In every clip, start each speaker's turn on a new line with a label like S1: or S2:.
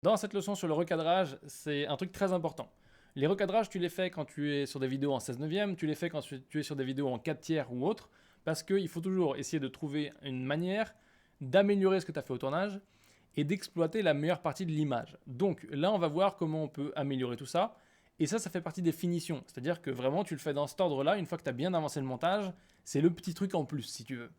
S1: Dans cette leçon sur le recadrage, c'est un truc très important. Les recadrages, tu les fais quand tu es sur des vidéos en 16 neuvième, tu les fais quand tu es sur des vidéos en 4 tiers ou autre, parce qu'il faut toujours essayer de trouver une manière d'améliorer ce que tu as fait au tournage et d'exploiter la meilleure partie de l'image. Donc là, on va voir comment on peut améliorer tout ça. Et ça fait partie des finitions. C'est-à-dire que vraiment, tu le fais dans cet ordre-là, une fois que tu as bien avancé le montage, c'est le petit truc en plus, si tu veux.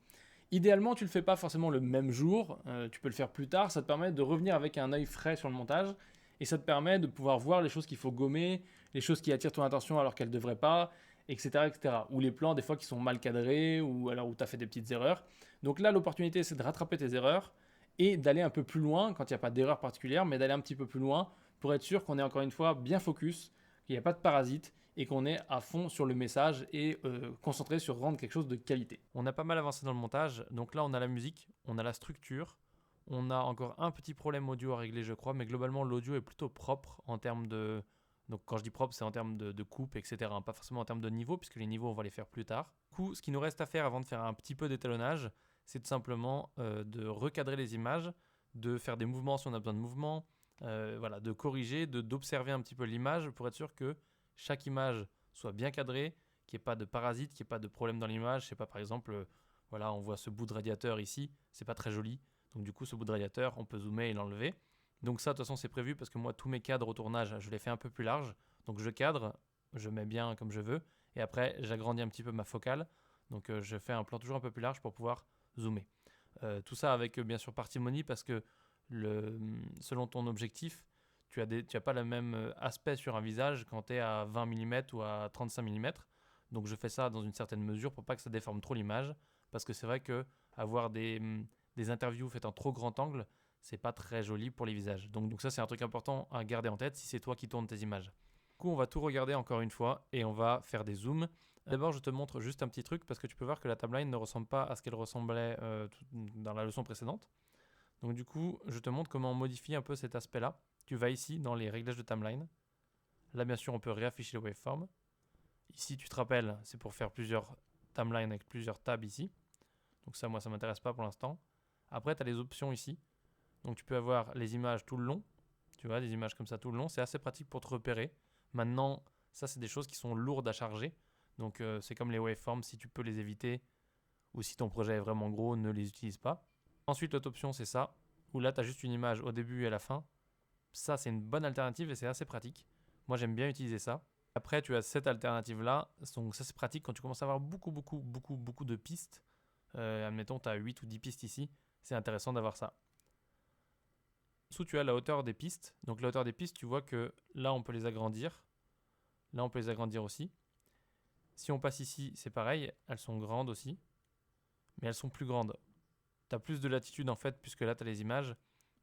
S1: Idéalement, tu ne le fais pas forcément le même jour, tu peux le faire plus tard, ça te permet de revenir avec un œil frais sur le montage, et ça te permet de pouvoir voir les choses qu'il faut gommer, les choses qui attirent ton attention alors qu'elles ne devraient pas, etc., etc. Ou les plans des fois qui sont mal cadrés, ou alors où tu as fait des petites erreurs. Donc là, l'opportunité, c'est de rattraper tes erreurs, et d'aller un peu plus loin, quand il n'y a pas d'erreur particulière, mais d'aller un petit peu plus loin, pour être sûr qu'on est encore une fois bien focus, qu'il n'y a pas de parasites, et qu'on est à fond sur le message et concentré sur rendre quelque chose de qualité. On a pas mal avancé dans le montage, donc là on a la musique, on a la structure, on a encore un petit problème audio à régler je crois, mais globalement l'audio est plutôt propre en termes de... Donc quand je dis propre, c'est en termes de coupe, etc. Pas forcément en termes de niveau, puisque les niveaux on va les faire plus tard. Du coup, ce qui nous reste à faire avant de faire un petit peu d'étalonnage, c'est tout simplement de recadrer les images, de faire des mouvements si on a besoin de mouvements, voilà, de corriger, d'observer un petit peu l'image pour être sûr que chaque image soit bien cadrée, qu'il n'y ait pas de parasites, qu'il n'y ait pas de problème dans l'image. Je sais pas, par exemple, voilà, on voit ce bout de radiateur ici, c'est pas très joli. Donc du coup, ce bout de radiateur, on peut zoomer et l'enlever. Donc ça, de toute façon, c'est prévu parce que moi, tous mes cadres au tournage, je les fais un peu plus larges. Donc je cadre, je mets bien comme je veux, et après, j'agrandis un petit peu ma focale. Donc je fais un plan toujours un peu plus large pour pouvoir zoomer. Tout ça avec bien sûr parcimonie parce que selon ton objectif, tu as pas le même aspect sur un visage quand tu es à 20 mm ou à 35 mm. Donc je fais ça dans une certaine mesure pour pas que ça déforme trop l'image. Parce que c'est vrai que avoir des interviews faites en trop grand angle, c'est pas très joli pour les visages. Donc ça c'est un truc important à garder en tête si c'est toi qui tournes tes images. Du coup on va tout regarder encore une fois et on va faire des zooms. D'abord je te montre juste un petit truc parce que tu peux voir que la timeline ne ressemble pas à ce qu'elle ressemblait dans la leçon précédente. Donc du coup, je te montre comment on modifie un peu cet aspect-là. Tu vas ici dans les réglages de timeline. Là, bien sûr, on peut réafficher le waveform. Ici, tu te rappelles, c'est pour faire plusieurs timelines avec plusieurs tabs ici. Donc ça, moi, ça ne m'intéresse pas pour l'instant. Après, tu as les options ici. Donc tu peux avoir les images tout le long. Tu vois, des images comme ça tout le long. C'est assez pratique pour te repérer. Maintenant, ça, c'est des choses qui sont lourdes à charger. Donc c'est comme les waveforms, si tu peux les éviter, ou si ton projet est vraiment gros, ne les utilise pas. Ensuite, l'autre option, c'est ça, où là, tu as juste une image au début et à la fin. Ça, c'est une bonne alternative et c'est assez pratique. Moi, j'aime bien utiliser ça. Après, tu as cette alternative-là. Donc, ça, c'est pratique quand tu commences à avoir beaucoup de pistes. Admettons, tu as 8 ou 10 pistes ici. C'est intéressant d'avoir ça. Dessous, tu as la hauteur des pistes. Donc, la hauteur des pistes, tu vois que là, on peut les agrandir. Là, on peut les agrandir aussi. Si on passe ici, c'est pareil. Elles sont grandes aussi. Mais elles sont plus grandes. Tu as plus de latitude en fait, puisque là, tu as les images.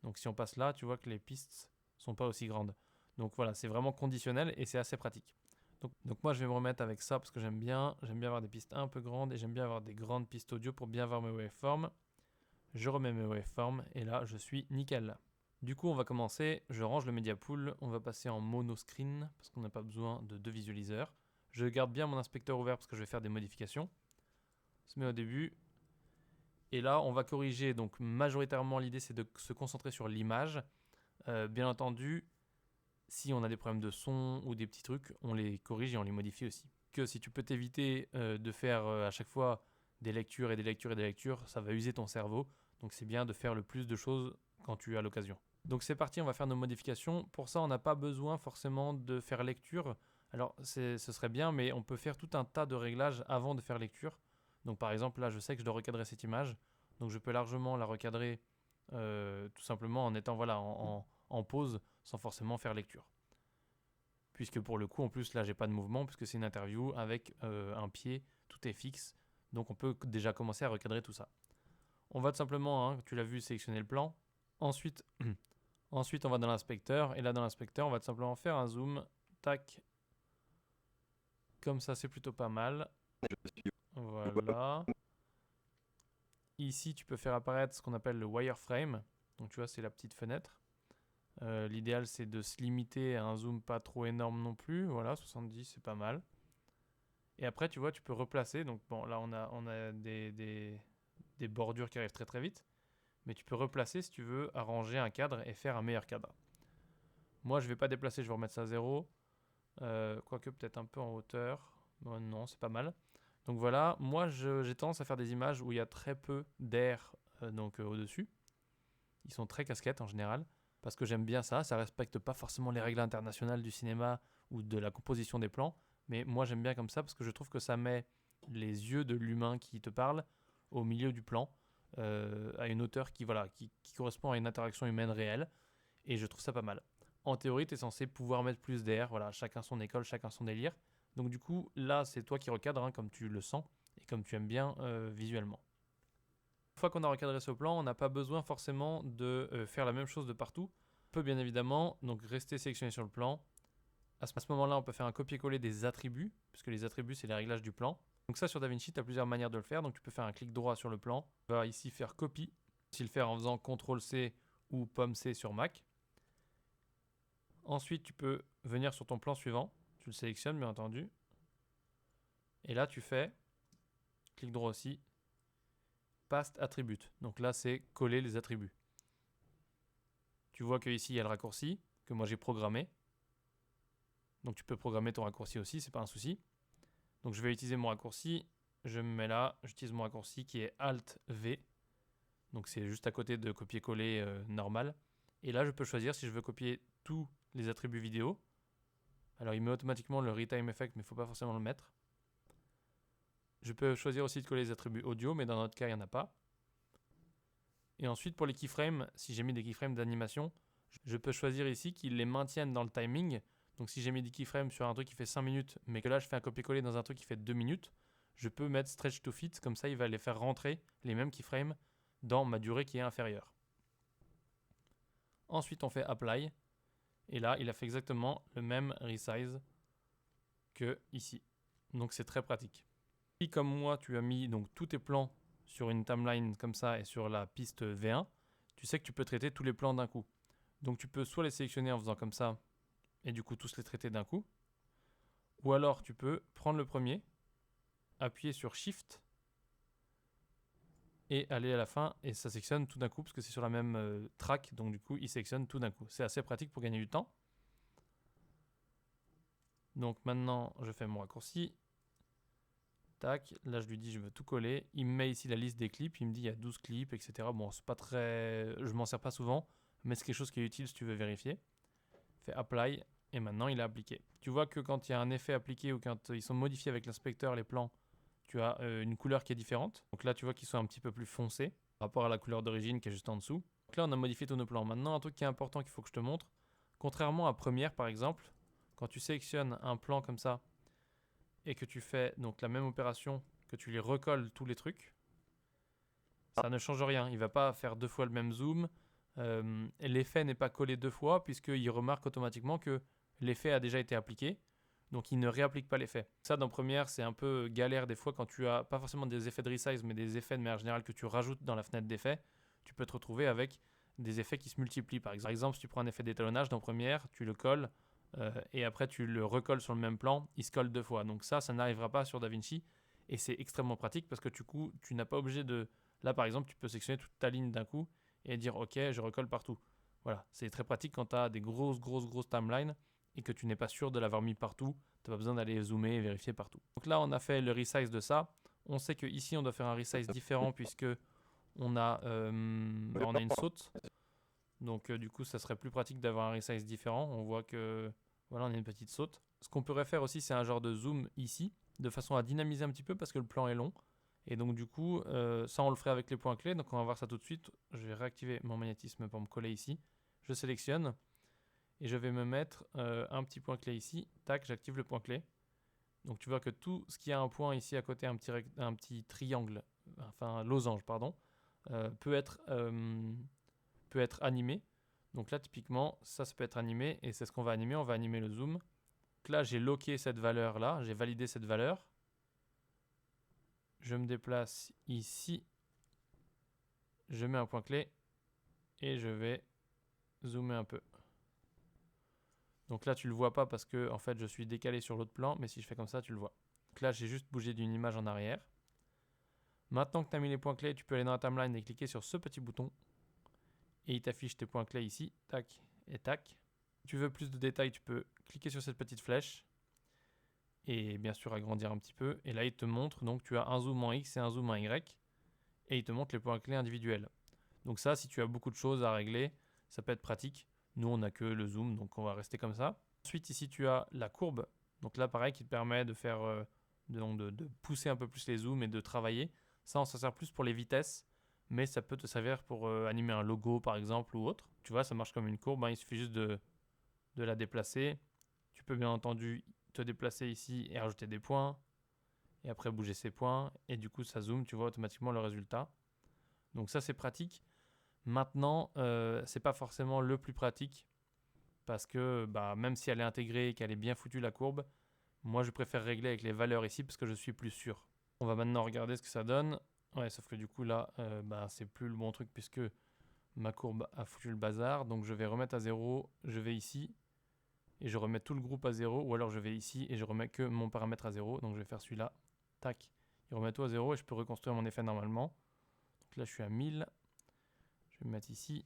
S1: Donc, si on passe là, tu vois que les pistes sont pas aussi grandes. Donc, voilà, c'est vraiment conditionnel et c'est assez pratique. Donc moi, je vais me remettre avec ça parce que j'aime bien avoir des pistes un peu grandes et j'aime bien avoir des grandes pistes audio pour bien voir mes waveforms. Je remets mes waveforms et là, je suis nickel. Du coup, on va commencer. Je range le media pool. On va passer en mono screen parce qu'on n'a pas besoin de deux visualiseurs. Je garde bien mon inspecteur ouvert parce que je vais faire des modifications. On se met au début. Et là, on va corriger. Donc, majoritairement, l'idée, c'est de se concentrer sur l'image. Bien entendu, si on a des problèmes de son ou des petits trucs, on les corrige et on les modifie aussi. Que si tu peux t'éviter de faire à chaque fois des lectures et des lectures et des lectures, ça va user ton cerveau. Donc, c'est bien de faire le plus de choses quand tu as l'occasion. Donc, c'est parti, on va faire nos modifications. Pour ça, on n'a pas besoin forcément de faire lecture. Alors, ce serait bien, mais on peut faire tout un tas de réglages avant de faire lecture. Donc par exemple, là, je sais que je dois recadrer cette image. Donc je peux largement la recadrer tout simplement en étant voilà, en pause sans forcément faire lecture. Puisque pour le coup, en plus, là, j'ai pas de mouvement puisque c'est une interview avec un pied, tout est fixe. Donc on peut déjà commencer à recadrer tout ça. On va tout simplement, tu l'as vu, sélectionner le plan. Ensuite, ensuite on va dans l'inspecteur. Et là, dans l'inspecteur, on va tout simplement faire un zoom. Tac. Comme ça, c'est plutôt pas mal. Voilà. Ici, tu peux faire apparaître ce qu'on appelle le wireframe. Donc, tu vois, c'est la petite fenêtre. L'idéal, c'est de se limiter à un zoom pas trop énorme non plus. Voilà, 70, c'est pas mal. Et après, tu vois, tu peux replacer. Donc, bon, là, on a des bordures qui arrivent très très vite. Mais tu peux replacer si tu veux arranger un cadre et faire un meilleur cadre. Moi, je vais pas déplacer, je vais remettre ça à 0. Quoique peut-être un peu en hauteur. Bon, non, c'est pas mal. Donc voilà, moi j'ai tendance à faire des images où il y a très peu d'air au-dessus. Ils sont très casquettes en général, parce que j'aime bien ça. Ça respecte pas forcément les règles internationales du cinéma ou de la composition des plans, mais moi j'aime bien comme ça parce que je trouve que ça met les yeux de l'humain qui te parle au milieu du plan, à une hauteur qui correspond à une interaction humaine réelle, et je trouve ça pas mal. En théorie, tu es censé pouvoir mettre plus d'air, voilà, chacun son école, chacun son délire. Donc du coup, là, c'est toi qui recadres, hein, comme tu le sens et comme tu aimes bien visuellement. Une fois qu'on a recadré ce plan, on n'a pas besoin forcément de faire la même chose de partout. On peut bien évidemment donc rester sélectionné sur le plan. À ce moment-là, on peut faire un copier-coller des attributs, puisque les attributs, c'est les réglages du plan. Donc ça, sur DaVinci, tu as plusieurs manières de le faire. Donc tu peux faire un clic droit sur le plan. Tu vas ici faire copie. Tu le faire en faisant CTRL-C ou Pomme-C sur Mac. Ensuite, tu peux venir sur ton plan suivant. Tu le sélectionnes, bien entendu. Et là, tu fais clic droit aussi. Paste attribute. Donc là, c'est coller les attributs. Tu vois qu'ici, il y a le raccourci que moi j'ai programmé. Donc tu peux programmer ton raccourci aussi, c'est pas un souci. Donc je vais utiliser mon raccourci. Je me mets là, j'utilise mon raccourci qui est Alt V. Donc c'est juste à côté de copier-coller normal. Et là, je peux choisir si je veux copier tous les attributs vidéo. Alors il met automatiquement le Retime Effect, mais il ne faut pas forcément le mettre. Je peux choisir aussi de coller les attributs audio, mais dans notre cas, il n'y en a pas. Et ensuite, pour les keyframes, si j'ai mis des keyframes d'animation, je peux choisir ici qu'ils les maintiennent dans le timing. Donc si j'ai mis des keyframes sur un truc qui fait 5 minutes, mais que là je fais un copier-coller dans un truc qui fait 2 minutes, je peux mettre Stretch to Fit, comme ça il va les faire rentrer, les mêmes keyframes, dans ma durée qui est inférieure. Ensuite on fait Apply, et là il a fait exactement le même resize que ici. Donc c'est très pratique. Si comme moi tu as mis donc tous tes plans sur une timeline comme ça et sur la piste V1, tu sais que tu peux traiter tous les plans d'un coup. Donc tu peux soit les sélectionner en faisant comme ça, et du coup tous les traiter d'un coup, ou alors tu peux prendre le premier, appuyer sur Shift, et aller à la fin, et ça sélectionne tout d'un coup, parce que c'est sur la même track, donc du coup il sélectionne tout d'un coup. C'est assez pratique pour gagner du temps. Donc maintenant je fais mon raccourci, tac, là je lui dis je veux tout coller, il me met ici la liste des clips, il me dit il y a 12 clips, etc. Bon, c'est pas très... je m'en sers pas souvent, mais c'est quelque chose qui est utile si tu veux vérifier. Fait Apply, et maintenant il est appliqué. Tu vois que quand il y a un effet appliqué ou quand ils sont modifiés avec l'inspecteur, les plans, tu as une couleur qui est différente. Donc là tu vois qu'ils sont un petit peu plus foncés par rapport à la couleur d'origine qui est juste en dessous. Donc là on a modifié tous nos plans. Maintenant un truc qui est important qu'il faut que je te montre, contrairement à Premiere par exemple, quand tu sélectionnes un plan comme ça et que tu fais donc la même opération, que tu les recolles tous les trucs, ça ne change rien. Il ne va pas faire 2 fois le même zoom. L'effet n'est pas collé 2 fois puisqu'il remarque automatiquement que l'effet a déjà été appliqué. Donc il ne réapplique pas l'effet. Ça dans Premiere c'est un peu galère des fois quand tu as pas forcément des effets de resize mais des effets de manière générale que tu rajoutes dans la fenêtre d'effets. Tu peux te retrouver avec des effets qui se multiplient. Par exemple si tu prends un effet d'étalonnage dans Premiere, tu le colles et après tu le recolles sur le même plan, il se colle 2 fois. Donc ça n'arrivera pas sur DaVinci et c'est extrêmement pratique parce que du coup tu n'as pas obligé de... Là par exemple tu peux sélectionner toute ta ligne d'un coup et dire ok je recolle partout. Voilà, c'est très pratique quand tu as des grosses timelines et que tu n'es pas sûr de l'avoir mis partout, tu n'as pas besoin d'aller zoomer et vérifier partout. Donc là on a fait le resize de ça. On sait qu'ici on doit faire un resize différent puisque on a une saute. Donc du coup ça serait plus pratique d'avoir un resize différent. On voit que voilà on a une petite saute. Ce qu'on pourrait faire aussi c'est un genre de zoom ici, de façon à dynamiser un petit peu parce que le plan est long. Et donc du coup ça on le ferait avec les points clés. Donc on va voir ça tout de suite. Je vais réactiver mon magnétisme pour me coller ici. Je sélectionne. Et je vais me mettre un petit point clé ici. Tac, j'active le point clé. Donc tu vois que tout ce qui a un point ici à côté, un petit triangle, enfin losange, pardon, peut être animé. Donc là, typiquement, ça peut être animé et c'est ce qu'on va animer. On va animer le zoom. Donc là, j'ai locké cette valeur-là. J'ai validé cette valeur. Je me déplace ici. Je mets un point clé et je vais zoomer un peu. Donc là, tu le vois pas parce que en fait, je suis décalé sur l'autre plan, mais si je fais comme ça, tu le vois. Donc là, j'ai juste bougé d'une image en arrière. Maintenant que tu as mis les points clés, tu peux aller dans la timeline et cliquer sur ce petit bouton. Et il t'affiche tes points clés ici, tac et tac. Si tu veux plus de détails, tu peux cliquer sur cette petite flèche et bien sûr agrandir un petit peu. Et là, il te montre, donc tu as un zoom en X et un zoom en Y et il te montre les points clés individuels. Donc ça, si tu as beaucoup de choses à régler, ça peut être pratique. Nous, on n'a que le zoom, donc on va rester comme ça. Ensuite, ici, tu as la courbe. Donc là, pareil, qui te permet de faire, de pousser un peu plus les zooms et de travailler. Ça, on s'en sert plus pour les vitesses, mais ça peut te servir pour animer un logo, par exemple, ou autre. Tu vois, ça marche comme une courbe, hein. Il suffit juste de la déplacer. Tu peux bien entendu te déplacer ici et rajouter des points. Et après, bouger ces points. Et du coup, ça zoome, tu vois automatiquement le résultat. Donc ça, c'est pratique. Maintenant, c'est pas forcément le plus pratique parce que même si elle est intégrée et qu'elle est bien foutue la courbe, moi je préfère régler avec les valeurs ici parce que je suis plus sûr. On va maintenant regarder ce que ça donne. Ouais, sauf que du coup là, c'est plus le bon truc puisque ma courbe a foutu le bazar. Donc je vais remettre à 0, je vais ici et je remets tout le groupe à 0 ou alors je vais ici et je remets que mon paramètre à 0. Donc je vais faire celui-là. Tac. Il remet tout à 0 et je peux reconstruire mon effet normalement. Donc là je suis à 1000. Je vais me mettre ici.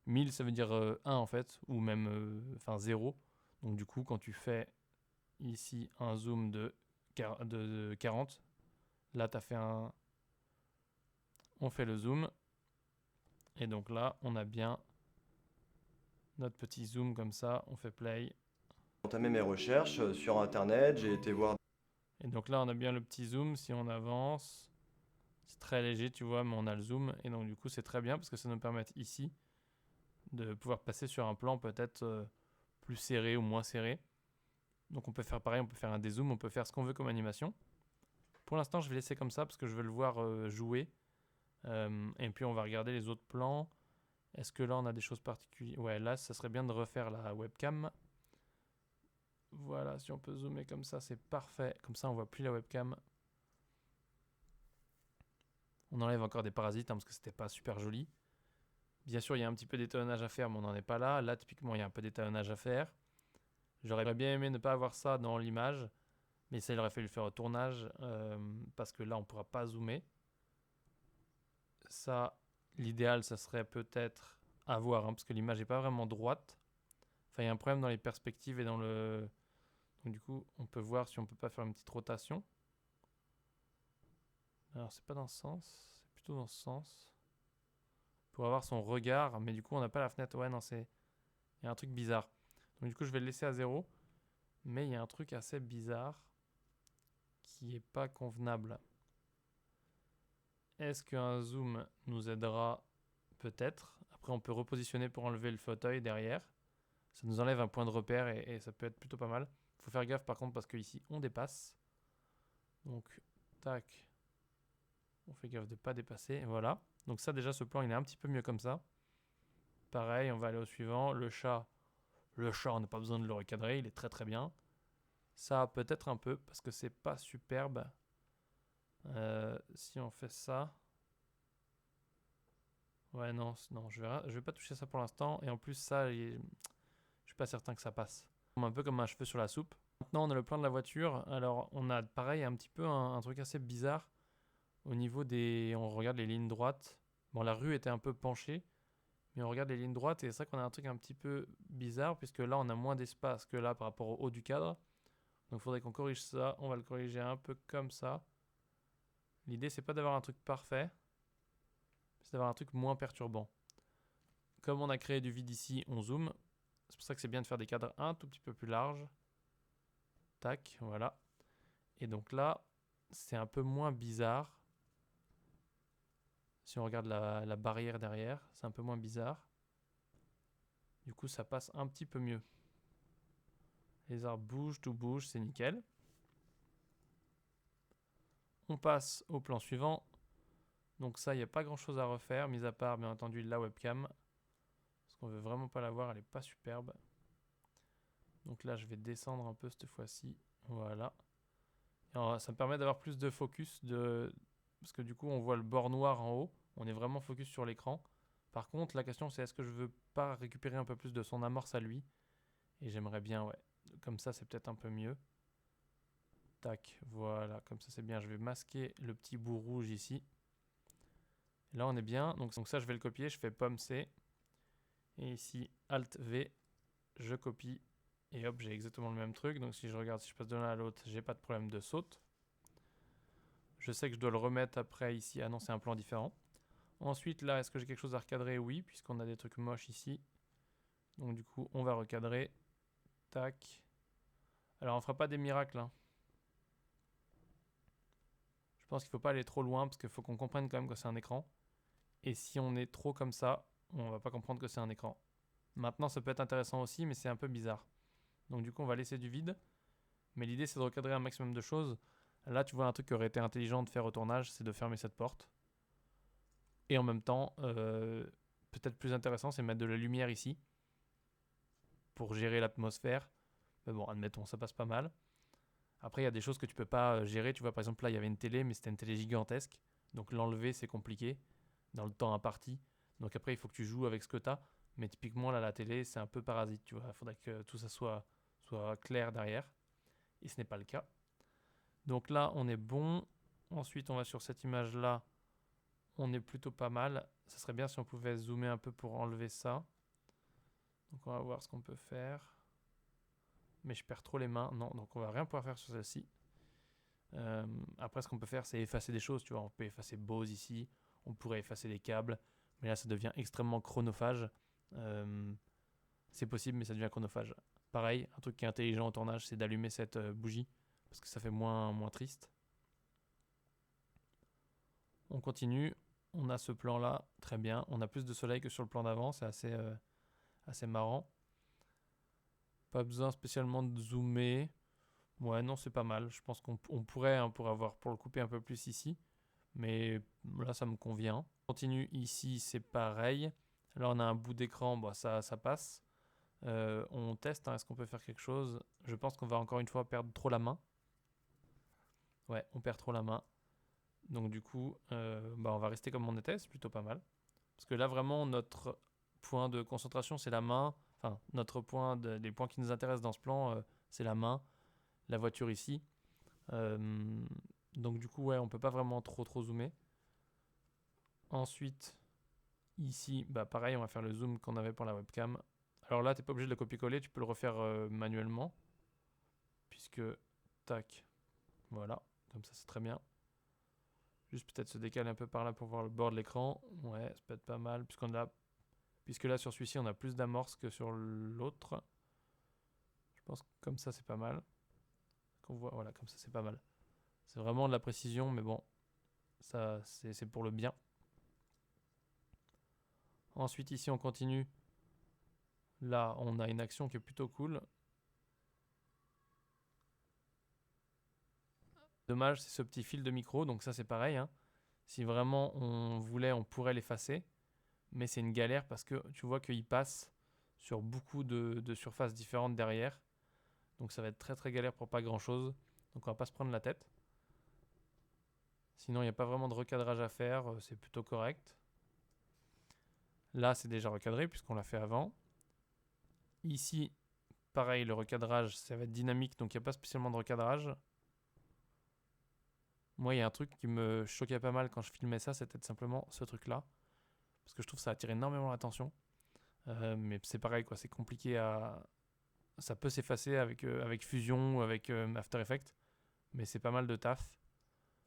S1: 1000 ça veut dire 1 en fait, ou même 0. Donc du coup quand tu fais ici un zoom de 40, là tu as fait un... On fait le zoom. Et donc là on a bien notre petit zoom comme ça, on fait play.
S2: J'ai entamé mes recherches sur internet, j'ai été voir.
S1: Et donc là on a bien le petit zoom, si on avance, c'est très léger tu vois, mais on a le zoom. Et donc du coup c'est très bien parce que ça nous permet ici de pouvoir passer sur un plan peut-être plus serré ou moins serré. Donc on peut faire pareil, on peut faire un dézoom, on peut faire ce qu'on veut comme animation. Pour l'instant, je vais laisser comme ça parce que je veux le voir jouer. Et puis on va regarder les autres plans. Est-ce que là on a des choses particulières? Ouais, là ça serait bien de refaire la webcam. Voilà, si on peut zoomer comme ça, c'est parfait. Comme ça, on voit plus la webcam. On enlève encore des parasites parce que c'était pas super joli. Bien sûr, il y a un petit peu d'étalonnage à faire, mais on n'en est pas là. Là, typiquement, il y a un peu d'étalonnage à faire. J'aurais bien aimé ne pas avoir ça dans l'image, mais ça, il aurait fallu le faire au tournage parce que là, on ne pourra pas zoomer. Ça, l'idéal, ça serait peut-être à voir parce que l'image n'est pas vraiment droite. Enfin, il y a un problème dans les perspectives et dans le... Donc du coup, on peut voir si on peut pas faire une petite rotation. Alors, c'est pas dans ce sens, c'est plutôt dans ce sens. Pour avoir son regard, mais du coup, on n'a pas la fenêtre. Ouais, non, c'est... Il y a un truc bizarre. Donc du coup, je vais le laisser à 0. Mais il y a un truc assez bizarre qui est pas convenable. Est-ce qu'un zoom nous aidera? Peut-être. Après, on peut repositionner pour enlever le fauteuil derrière. Ça nous enlève un point de repère et ça peut être plutôt pas mal. Il faut faire gaffe par contre parce qu'ici, on dépasse. Donc, tac. On fait gaffe de ne pas dépasser. Voilà. Donc ça, déjà, ce plan, il est un petit peu mieux comme ça. Pareil, on va aller au suivant. Le chat, on n'a pas besoin de le recadrer. Il est très très bien. Ça, peut-être un peu parce que c'est pas superbe. Si on fait ça... Ouais, non, je vais pas toucher ça pour l'instant. Et en plus, ça, je suis pas certain que ça passe. Un peu comme un cheveu sur la soupe. Maintenant, on a le plan de la voiture. Alors, on a pareil, un petit peu un truc assez bizarre au niveau des... On regarde les lignes droites. Bon, la rue était un peu penchée, mais on regarde les lignes droites et c'est vrai qu'on a un truc un petit peu bizarre puisque là, on a moins d'espace que là par rapport au haut du cadre. Donc, il faudrait qu'on corrige ça. On va le corriger un peu comme ça. L'idée, c'est pas d'avoir un truc parfait, c'est d'avoir un truc moins perturbant. Comme on a créé du vide ici, on zoome. C'est pour ça que c'est bien de faire des cadres un tout petit peu plus larges. Tac, voilà. Et donc là, c'est un peu moins bizarre. Si on regarde la barrière derrière, c'est un peu moins bizarre. Du coup, ça passe un petit peu mieux. Les arbres bougent, tout bouge, c'est nickel. On passe au plan suivant. Donc ça, il n'y a pas grand chose à refaire, mis à part, bien entendu, la webcam. Parce qu'on veut vraiment pas la voir, elle n'est pas superbe. Donc là, je vais descendre un peu cette fois-ci. Voilà. Alors, ça me permet d'avoir plus de focus, parce que du coup, on voit le bord noir en haut. On est vraiment focus sur l'écran. Par contre, la question, c'est est-ce que je veux pas récupérer un peu plus de son amorce à lui? Et j'aimerais bien, ouais. Comme ça, c'est peut-être un peu mieux. Tac, voilà, comme ça c'est bien. Je vais masquer le petit bout rouge ici. Là, on est bien. Donc ça, je vais le copier. Je fais pomme C. Et ici, Alt V. je copie et hop, j'ai exactement le même truc. Donc si je regarde, si je passe de l'un à l'autre, j'ai pas de problème de saute. Je sais que je dois le remettre après ici. Ah non, c'est un plan différent. Ensuite, là, est-ce que j'ai quelque chose à recadrer? Oui, puisqu'on a des trucs moches ici. Donc du coup, on va recadrer. Tac. Alors, on fera pas des miracles, hein. Je pense qu'il faut pas aller trop loin parce qu'il faut qu'on comprenne quand même que c'est un écran. Et si on est trop comme ça, on va pas comprendre que c'est un écran. Maintenant, ça peut être intéressant aussi, mais c'est un peu bizarre. Donc du coup, on va laisser du vide. Mais l'idée, c'est de recadrer un maximum de choses. Là, tu vois, un truc qui aurait été intelligent de faire au tournage, c'est de fermer cette porte. Et en même temps, peut-être plus intéressant, c'est mettre de la lumière ici pour gérer l'atmosphère. Mais bon, admettons, ça passe pas mal. Après, il y a des choses que tu peux pas gérer. Tu vois, par exemple, là, il y avait une télé, mais c'était une télé gigantesque. Donc l'enlever, c'est compliqué dans le temps imparti. Donc après, il faut que tu joues avec ce que tu as. Mais typiquement, là, la télé, c'est un peu parasite. Tu vois, il faudrait que tout ça soit clair derrière. Et ce n'est pas le cas. Donc là, on est bon. Ensuite, on va sur cette image-là. On est plutôt pas mal. Ça serait bien si on pouvait zoomer un peu pour enlever ça. Donc on va voir ce qu'on peut faire. Mais je perds trop les mains. Non, donc on va rien pouvoir faire sur celle-ci. Après, ce qu'on peut faire, c'est effacer des choses. Tu vois, on peut effacer Bose ici. On pourrait effacer les câbles. Mais là, ça devient extrêmement chronophage. C'est possible, mais ça devient chronophage. Pareil, un truc qui est intelligent au tournage, c'est d'allumer cette bougie. Parce que ça fait moins triste. On continue. On a ce plan-là. Très bien. On a plus de soleil que sur le plan d'avant. C'est assez marrant. Pas besoin spécialement de zoomer. Ouais, non, c'est pas mal. Je pense qu'on pourrait pour le couper un peu plus ici. Mais là, ça me convient. On continue ici, c'est pareil. Là, on a un bout d'écran. Bon, ça passe. On teste. Hein, est-ce qu'on peut faire quelque chose? Je pense qu'on va encore une fois perdre trop la main. Ouais, on perd trop la main. Donc du coup, on va rester comme on était. C'est plutôt pas mal. Parce que là, vraiment, notre point de concentration, c'est la main. Enfin, les points qui nous intéressent dans ce plan, c'est la main, la voiture ici. Donc du coup, ouais, on peut pas vraiment trop zoomer. Ensuite, ici, pareil, on va faire le zoom qu'on avait pour la webcam. Alors là, t'es pas obligé de le copier-coller, tu peux le refaire manuellement. Puisque, tac, voilà, comme ça c'est très bien. Juste peut-être se décaler un peu par là pour voir le bord de l'écran. Ouais, ça peut être pas mal, puisque là sur celui-ci on a plus d'amorce que sur l'autre. Je pense que comme ça c'est pas mal. Voilà, comme ça c'est pas mal. C'est vraiment de la précision, mais bon, ça c'est pour le bien. Ensuite ici on continue. Là on a une action qui est plutôt cool. Dommage, c'est ce petit fil de micro, donc ça c'est pareil. Hein. Si vraiment on voulait, on pourrait l'effacer. Mais c'est une galère parce que tu vois qu'il passe sur beaucoup de surfaces différentes derrière. Donc ça va être très galère pour pas grand chose. Donc on va pas se prendre la tête. Sinon il n'y a pas vraiment de recadrage à faire, c'est plutôt correct. Là c'est déjà recadré puisqu'on l'a fait avant. Ici, pareil, le recadrage ça va être dynamique donc il n'y a pas spécialement de recadrage. Moi il y a un truc qui me choquait pas mal quand je filmais ça, c'était simplement ce truc là. Parce que je trouve que ça attire énormément l'attention. Mais c'est pareil, quoi, c'est compliqué à... Ça peut s'effacer avec Fusion ou avec After Effects. Mais c'est pas mal de taf.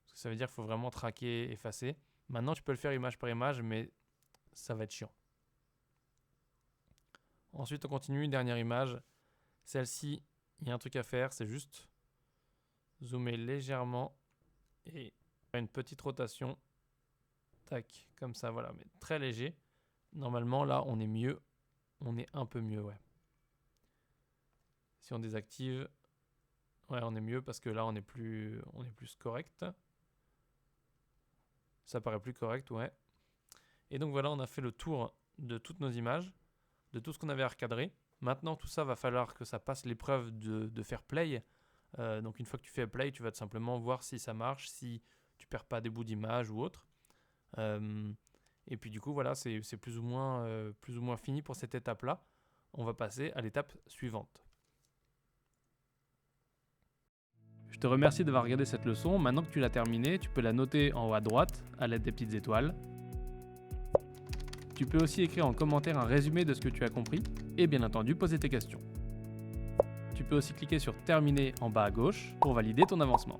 S1: Parce que ça veut dire qu'il faut vraiment traquer, effacer. Maintenant, tu peux le faire image par image, mais ça va être chiant. Ensuite, on continue. Dernière image. Celle-ci, il y a un truc à faire. C'est juste zoomer légèrement et faire une petite rotation. Tac, comme ça, voilà, mais très léger. Normalement, là, on est mieux. On est un peu mieux, ouais. Si on désactive, ouais, on est mieux parce que là, on est plus correct. Ça paraît plus correct, ouais. Et donc voilà, on a fait le tour de toutes nos images, de tout ce qu'on avait à recadrer. Maintenant, tout ça, va falloir que ça passe l'épreuve de faire play. Donc une fois que tu fais play, tu vas tout simplement voir si ça marche, si tu perds pas des bouts d'image ou autre. Et puis du coup, voilà, c'est plus ou moins fini pour cette étape-là. On va passer à l'étape suivante. Je te remercie d'avoir regardé cette leçon. Maintenant que tu l'as terminée, tu peux la noter en haut à droite à l'aide des petites étoiles. Tu peux aussi écrire en commentaire un résumé de ce que tu as compris et bien entendu poser tes questions. Tu peux aussi cliquer sur Terminer en bas à gauche pour valider ton avancement.